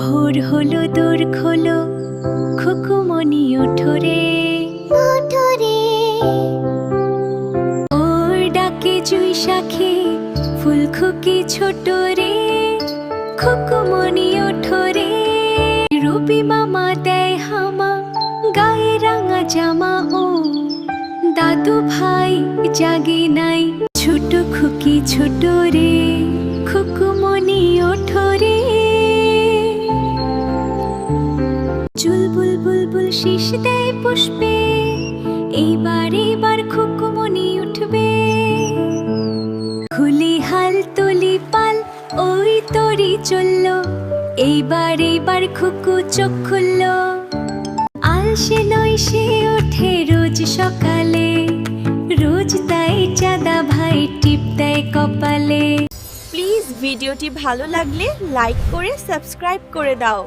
ভোর হলো দূর খোলো, খুকুমনি ওঠো রে, ওঠো রে। ওর ডাকে জুই শাখে ফুল খুকি ছোট রে, খুকুমনি ওঠো রে। রবি মামা দেয় হামা, গায়ে রাঙা জামা ও, দাদু ভাই জাগে নাই, ছোট খুকি ছোট রে, খুকুমনি ওঠো রে। চুলবুল বুলবুল শীষ দেয় পুষ্পে, এইবার খুকুমনি উঠবে। খুলি হাল তুলি পাল, ওই তরি চললো, এইবার খুকু চোখ খুললো। আলসে নয় সে ওঠে রোজ সকালে, রোজ তাই চাঁদা ভাই টিপ দেয় কপালে। প্লিজ ভিডিওটি ভালো লাগলে লাইক করে সাবস্ক্রাইব করে দাও।